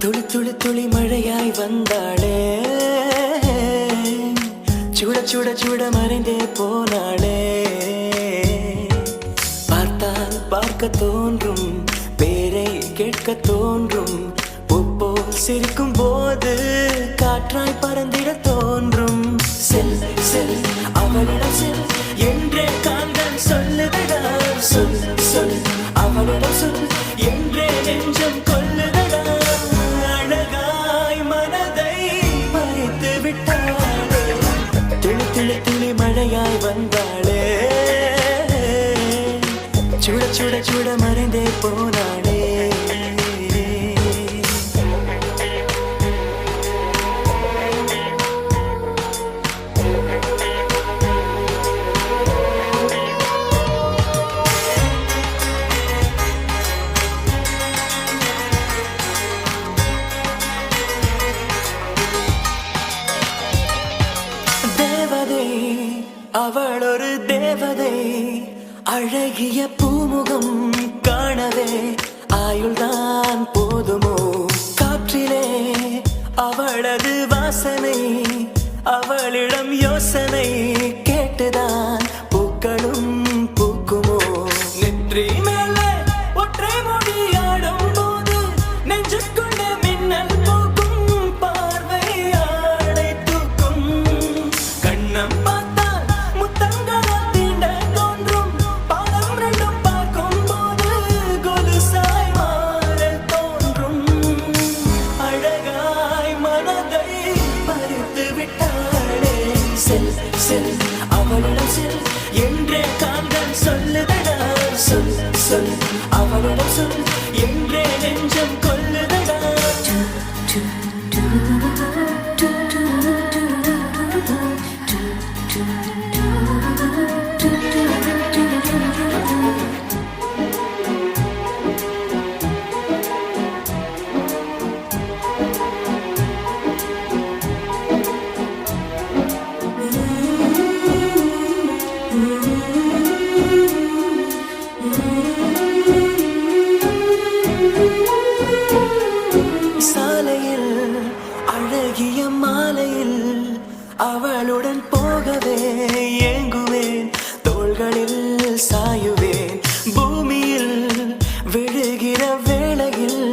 துளி துளி துளி மழையாய் வந்தாளே, சுட சுட சுட மறைந்தே போனாளே. பார்த்தால் பார்க்க தோன்றும், பேரை கேட்க தோன்றும், பூப்போல் சிரிக்கும் போது காற்றாய் பறந்திட தோன்றும். செல் செல் அவளிடம் செல் என்றே காந்தன் சொல்லுதடா. சொல் சொல் அவளிடம் சொல் என்றே நெஞ்சம் கொல்லுதடா. அழகாய் மனதை பறித்து விட்டாளே, துளி துளி துளி மழையாய் வந்தாளே, சுட சுட சுட மறைந்தே போனாளே. அவள் ஒரு தேவதை, அழகிய பூமுகம் காணவே ஆயுள்தான் போதுமோ. காற்றிலே அவளது வாசனை, அவளிடம் யோசனை கேட்டுதான் பூக்களும் பூக்குமோ. நெற்றி மேலே ஒற்றை மொழியாடும் போது நெஞ்சுக்குள்ள மின்னல் போக்கும், பார்வை ஆடை தூக்கும். கண்ணம் செல் செல் அவளிடம் செல் என்றே காந்தன் சொல்லுதடா. சொல் சொல் அவளிடம் சொல் என்றே நெஞ்சம் கொல்லுதடா. சாலையில் அழகிய மாலையில் அவளுடன் போகவே ஏங்குவேன், தோள்களில் சாயுவேன். பூமியில் விழுகிற வேளையில்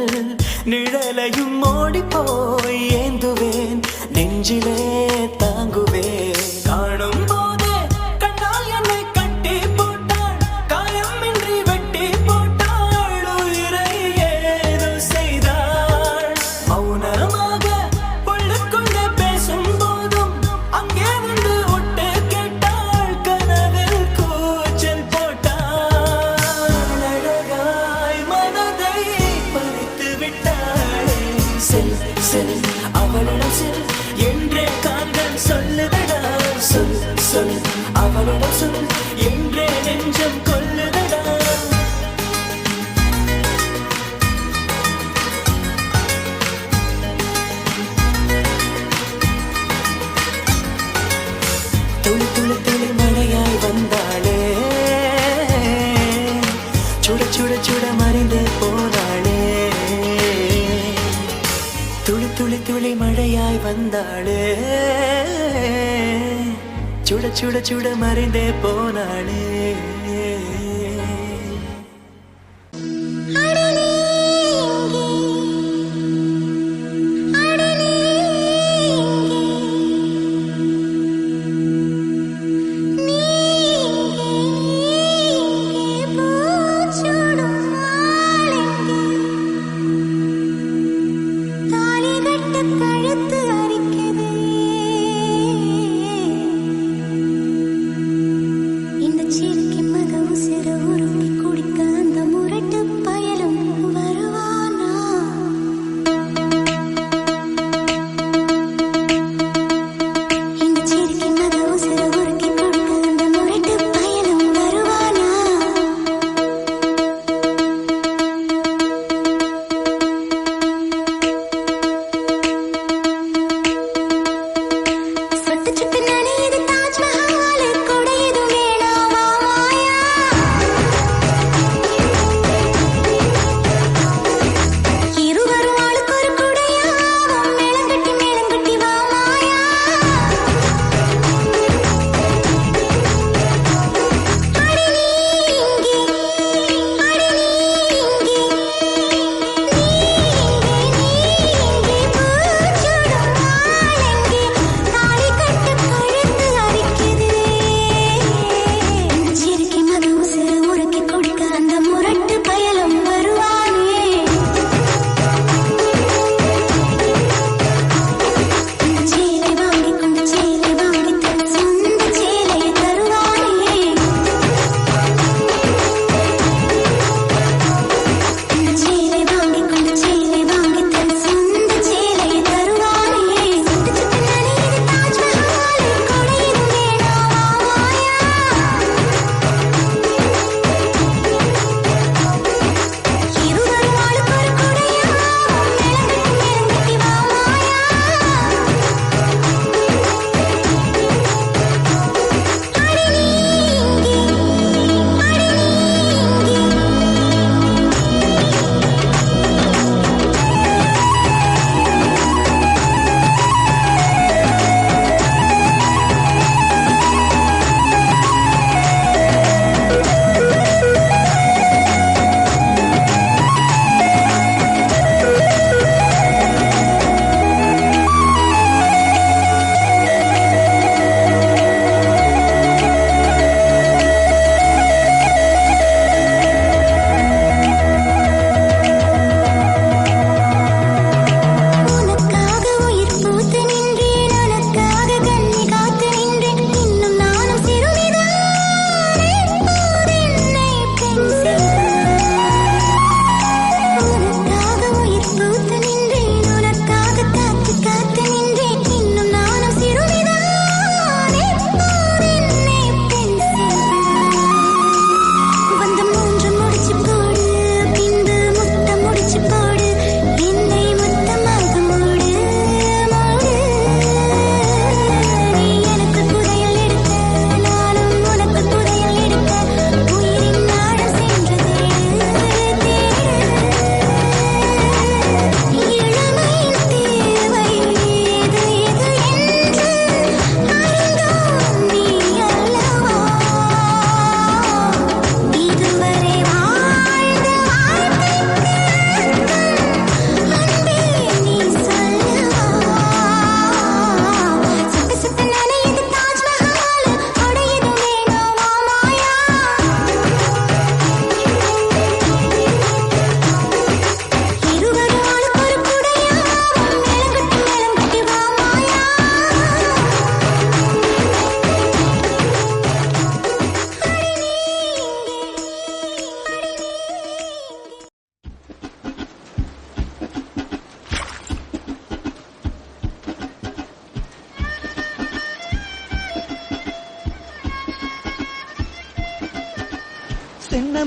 நிழலையும் ஓடிப்போய் ஏந்துவேன், நெஞ்சிலே தாங்குவேன். காணும் போதே கண்ணால் என்னை கட்டி போட்டாள், காயமின்றி வெட்டி போட்டாள், உயிரை ஏதோ செய்தாள். மௌனமாக உள்ளுக்குள்ளே பேசும் போதும் அங்கே வந்து ஒட்டு கேட்டாள், கனவில் கூச்சல் போட்டாள். அழகாய் மனதை பறித்து விட்டாளே. செல் செல் அவளிடம் செல் என்றே காந்தன் சொல்லுதடா. சொல் சொல் அவளிடம் சொல் என்றே நெஞ்சம் கொல்லுதடா. துளி துளி துளி மழையாய் வந்தாளே, சுட சுட சுட மறைந்தே போனாளே. துளி துளி துளி மழையாய் வந்தாளே, சுட சுட சுட மறைந்தே போனாளே. இந்த சிரிக்கும்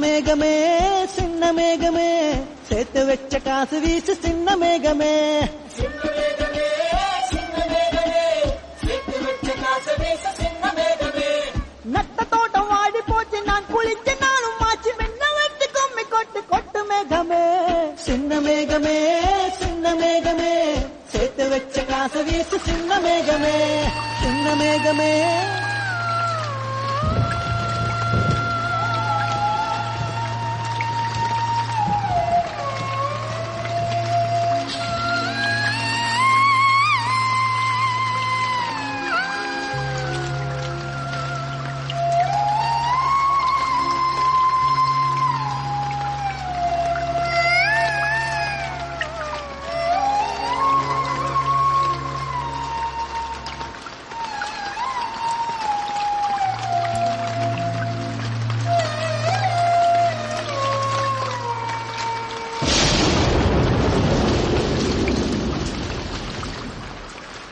மேகமே சின்ன மேகமே சேர்த்து வச்ச காசு வீசு சின்ன மேகமே நட்ட தோட்டம் வாடி போச்சு நான் குளிச்சு நானும் மாச்சு மென்ன வெட்டி கும்மி கொட்டு கொட்டு மேகமே சின்ன மேகமே சேர்த்து வச்ச காசு வீசு சின்ன மேகமே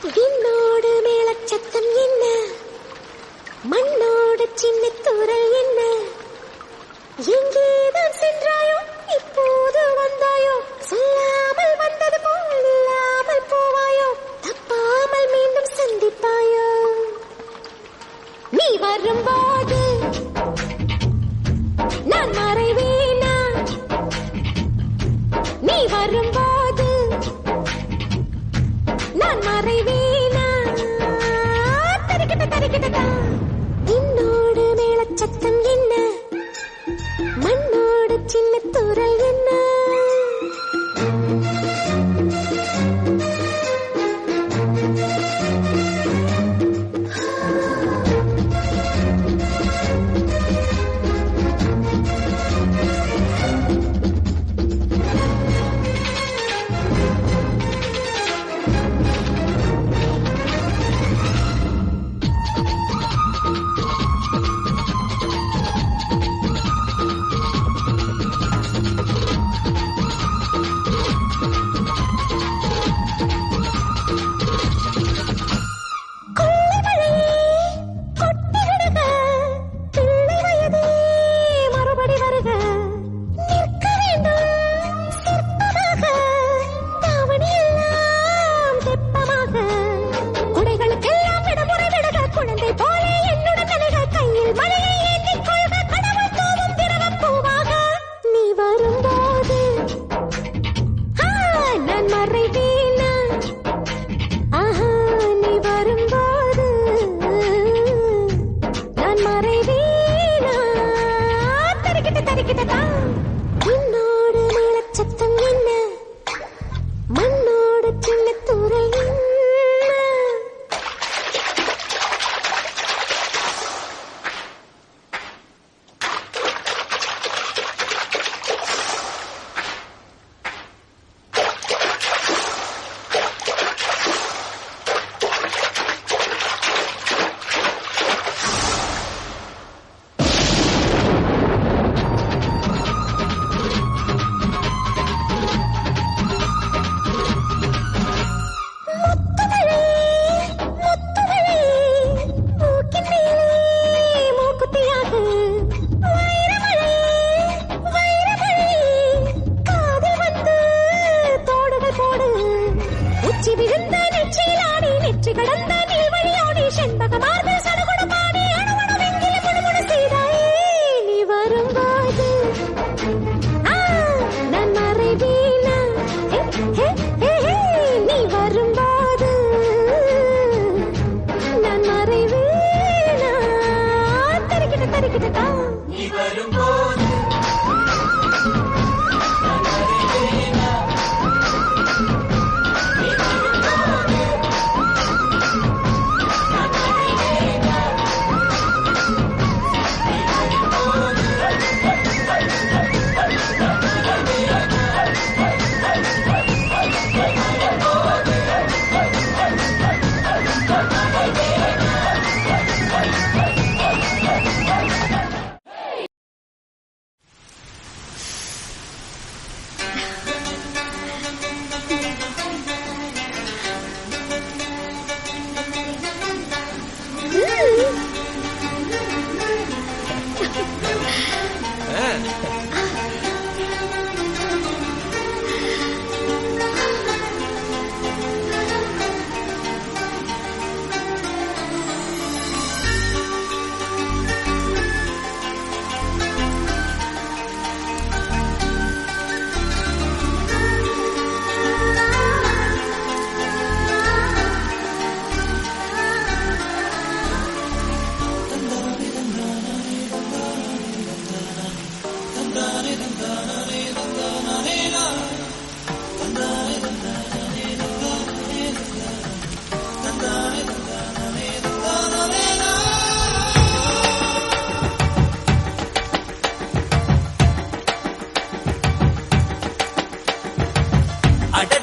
விண்ணோடு மேலச்சத்தம் என்ன மண்ணோடு சின்ன தூரல் என்ன எங்கேதான் சென்றாயோ இப்போது வந்தாயோ சொல்லாமல் வந்தது போல் இல்லாமல் போவாயோ தப்பாமல் மீண்டும் சந்திப்பாயோ நீ வரும்போது நான் மறைவேனா நீ வரும்போது நான் மறைவேனா தரிக்கிட்ட என்னோடு மேலச்சத்தம் என்ன மண்ணோடு சின்ன தூரல் என்ன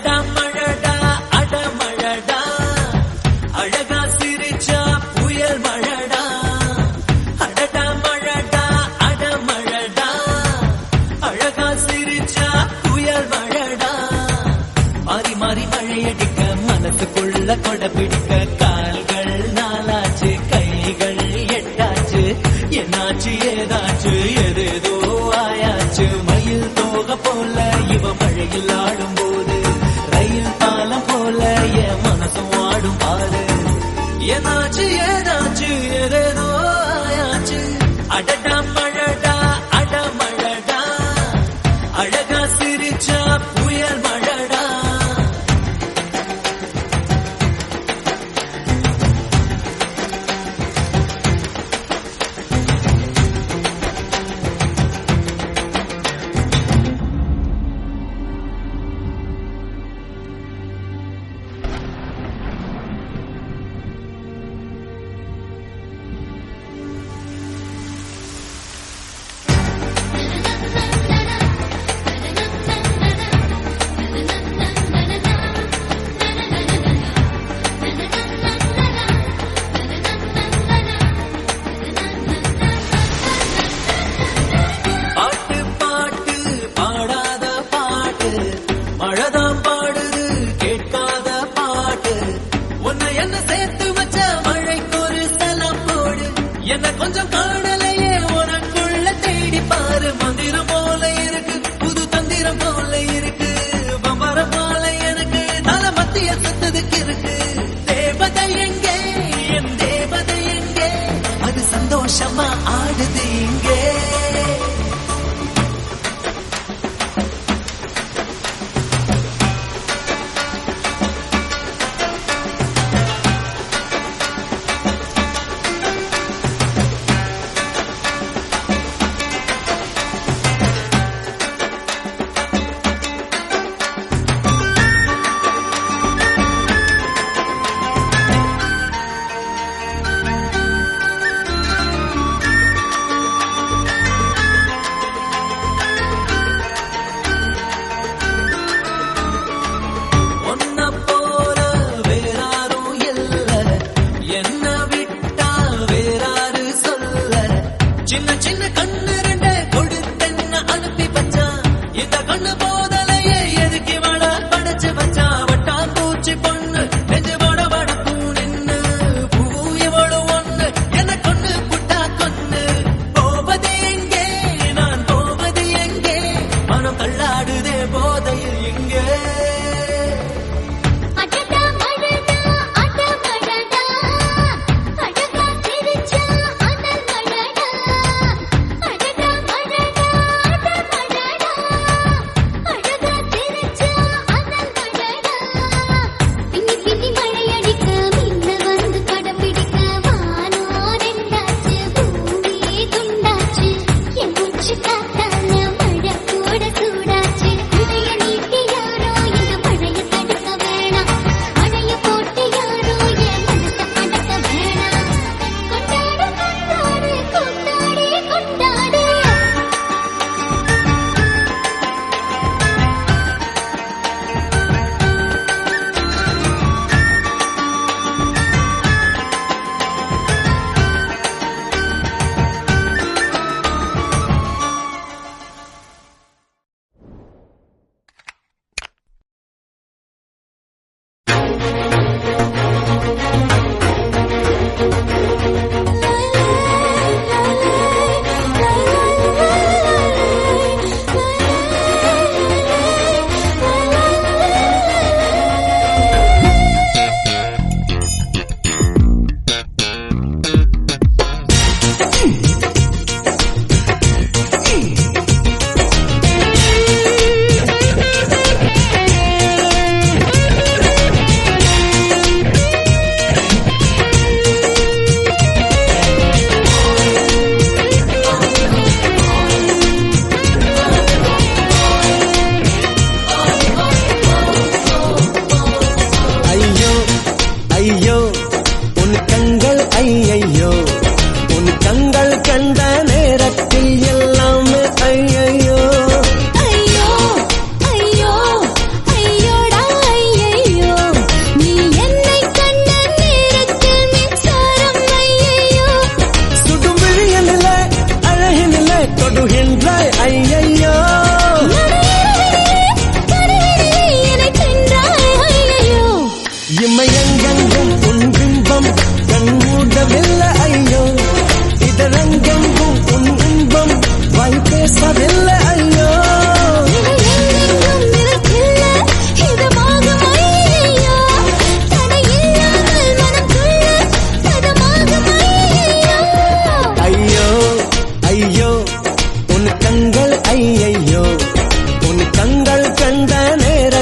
அடடா மழடா அடமழடா அழகா சிரிச்சா புயல் மழடா அடடா மழடா அடமழடா அழகா சிரிச்சா புயல் மழடா மாறி மாறி மழையடிக்க மனசுக்குள்ள கொடை பிடிக்க கால்கள் நாலாச்சு கைகள் எட்டாச்சு என்னாச்சு ஏதாச்சு எதேதோ ஆயாச்சு மயில் தோக போல இவ மழையில் ஆடும் போது ரயில் பாலம் போல என் மனசும் ஆடும் பாரு என்னாச்சு ஏதாச்சு எதேதோ ஆயாச்சு அடடா மழடா அடமழடா அழகா சிரிச்சா புயல் மழடா பாட்டு பாட்டு பாடாத பாட்டு மழைதான் பாடுது கேட்காத பாட்டு உன்னை என்ன சேர்த்து வச்ச மழைக்கு ஒரு சலம் போடு என்ன கொஞ்சம் காணலையே உனக்குள்ள தேடி பாரு மந்திரம் போல இருக்கு புது தந்திரம் போல இருக்கு பம்பரம் போல எனக்கு தல மத்திய சுத்ததுக்கு இருக்கு தேவதை எங்கே என் தேவதை எங்கே அது சந்தோஷமா ஆடுது இங்கே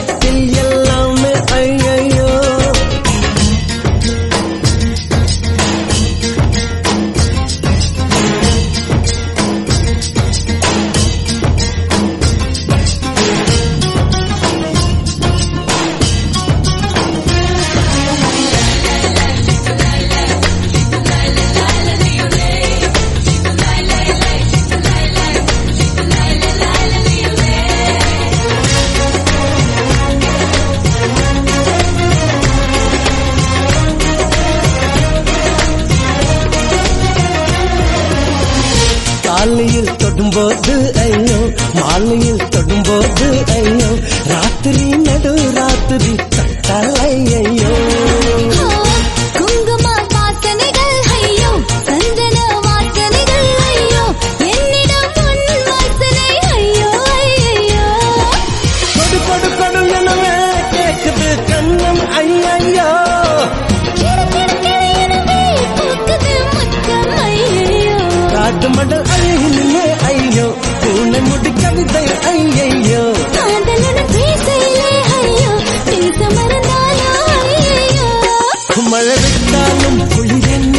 நேரத்தில் எல்லாமே ஐயையோ. காலையில் தொடும்போது ஐயோ, மாலையில் தொடும்போது ஐயோ, ராத்திரி நடு ராத்திரி கட்டளை ஐயோ. குங்கும வாசனைகள் ஐயோ, சந்தன வாசனைகள் ஐயோ, என்னிடம் உன் வாசனை ஐயோ ஐயோ. கொடு கொடு கொடு எனவே கேக்குது கண்ணம் ஐயையோ. காட்டு மடல் அழகிலே ஐயோ, பூனை முடி கவிதை ஐயையோ. மழை விட்டாலும் குளிர் என்ன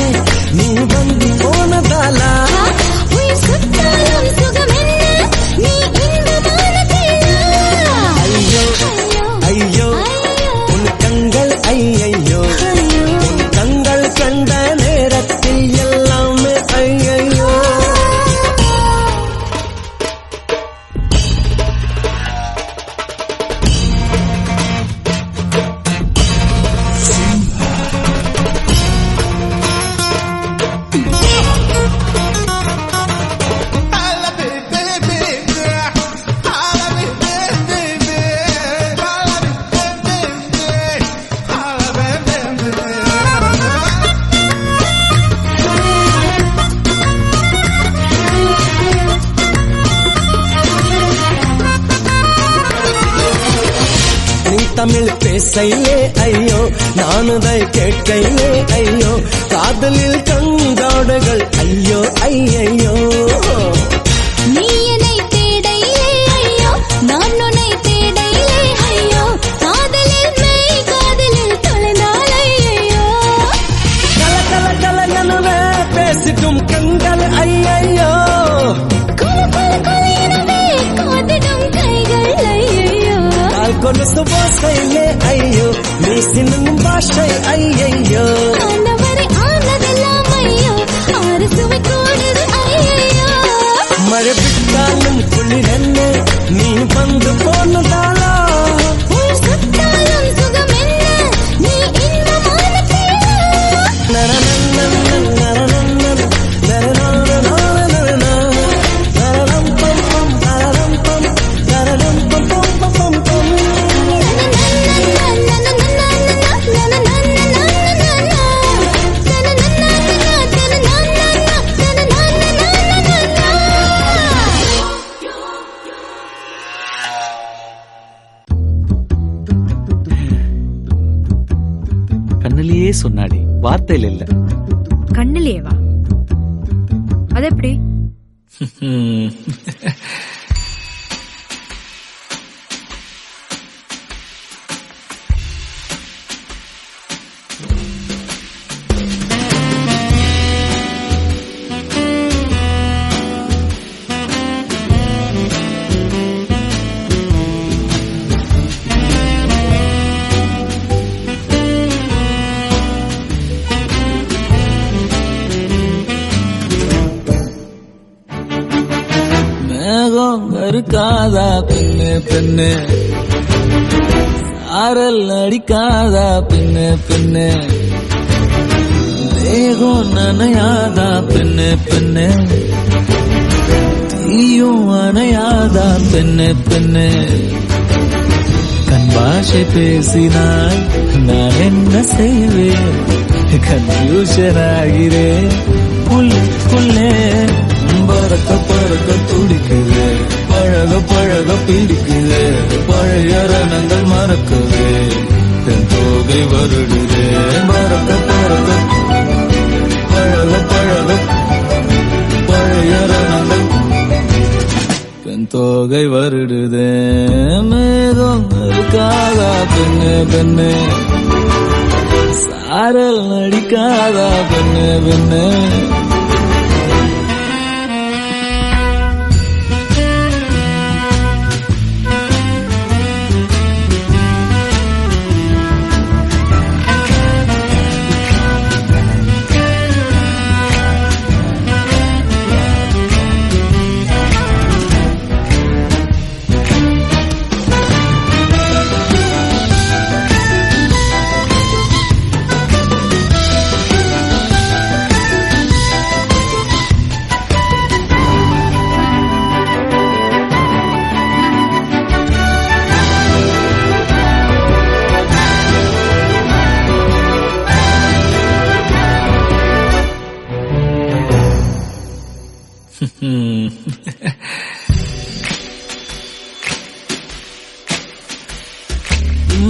நீ வந்து போனதாலா, ஐயோ ஐயோ உன் கண்கள் ஐயையோ, உன் கண்கள் கண்ட நேரத்தில் எல்லாமே ஐயையோ. தமிழ் பேசையிலே ஐயோ, நானுதை கேட்கையிலே ஐயோ, காதலில் கண்காடுகள் ஐயோ ஐயையோ. நீ என்னை தேடையிலே ஐயோ, நான் உன்னை தேடையிலே ஐயோ, காதலில் மெய் காதலில் தொலைந்தால் ஐயோ. கல கல கல எனவே பேசிட்டும் கண்கள் ஐயையோ, கொல கொல கொல எனவே காதிடும் கைகள் ஐயோ. கால் கொலுசு ஓசையிலே ஐயோ, நீ சின்னும் பாஷை ஐயையோ. ஆனவரை ஆனதெல்லாம் ஐயோ, ஆறு சுவை கூடுது ஐயோ. மழை விட்டாலும் குளிர் என்ன நீ வந்து போனதாலா, உயிர் சுட்டாலும் சுகம் என்ன நீ இன்பமான பிள்ளை. நரநன்னன் நரநன்னன் நரநன்னன் நரநம் பம் பம் நரநம் பம் நரநம் பம் பம் பம் பம் பம். கண்ணிலேயே சொன்னாடி, வார்த்தையில இல்ல. கண்ணிலேவா? அது எப்படி? இருக்காதா பெண்ணு பெண்ணு, சாரல் அடிக்காதா பெண்ணு பெண்ணு, தேகம் நனையாதா பெண்ணு பெண்ணு, தீயும் அணையாதா பெண்ணு பெண்ணு. கண் பாஷை பேசினால் நான் என்ன செய்வேன், கன்ஃபியூஷன் ஆகிறேன் புல்லே. பறக்க பறக்க துடிக்குது, பழக பழக பிடிக்குது, பழைய ரணங்கள் மறக்குது, தென் தோகை வருடுது. பறக்க பறக்க பழக பழக பழைய ரணங்கள் தென் தோகை வருடுதே மேகம் இருக்காதா பெண்ணே பெண்ணே சாரல் அடிக்காதா பெண்ணே பெண்ணே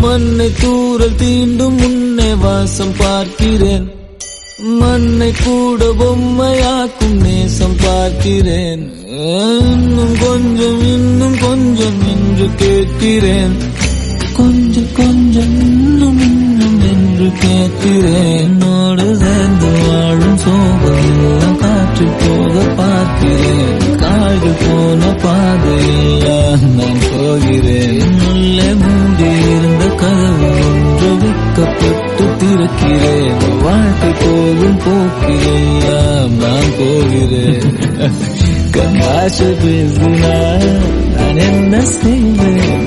மண்ணை தூரல் தீண்டும் முன்னே வாசம் பார்க்கிறேன் மண்ணை கூட பொம்மையாக்கும் நேசம் பார்க்கிறேன் இன்னும் கொஞ்சம் என்று கேட்கிறேன் கொஞ்சம் கொஞ்சம் இன்னும் என்று கேட்கிறேன் என்னோடு சேர்ந்து வாழும் சோகம் காற்று போக பார்க்கிறேன் காய்கள் போன பாதையெல்லாம் நான் போகிறேன் உள்ளே மூடி இருந்த கதவு ஒன்று விற்கப்பட்டு திறக்கிறேன் வாழ்க்கை போகும் போக்கிலெல்லாம் நான் போகிறேன் கண்ணாசை பேசினால் நான் என்ன செய்வேன்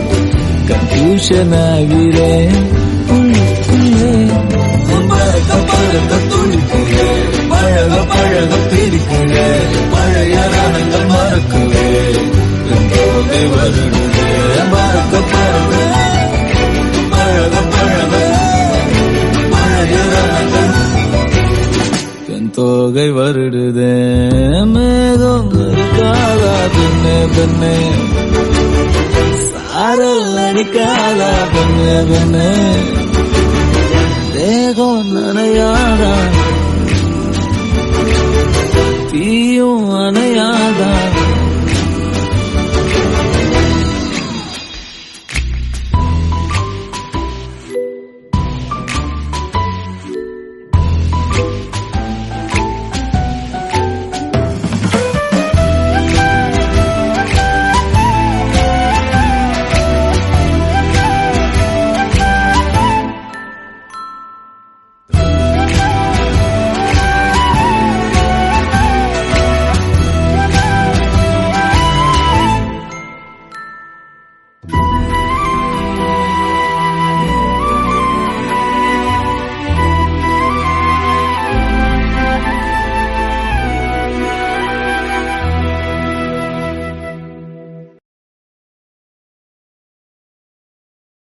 கன்ஃபியூஷன் ஆகிறேன் உள்ளுக்குள்ளே பழக பழக துடிக்கிறேன் பழக பழக பிடிக்கிறேன் பழைய ரணங்கள் மறக்குவேன் தோகை வருடுதே மறக்க பழக பழக பழக பழைய ரணங்கள் தன் தோகை வருடுதே மேகம் இருக்காதா பெண்ணே பெண்ணே சாரல் அடிக்காதா பெண்ணே பெண்ணே தேகம் நனையாதா தீயும் அணையாதா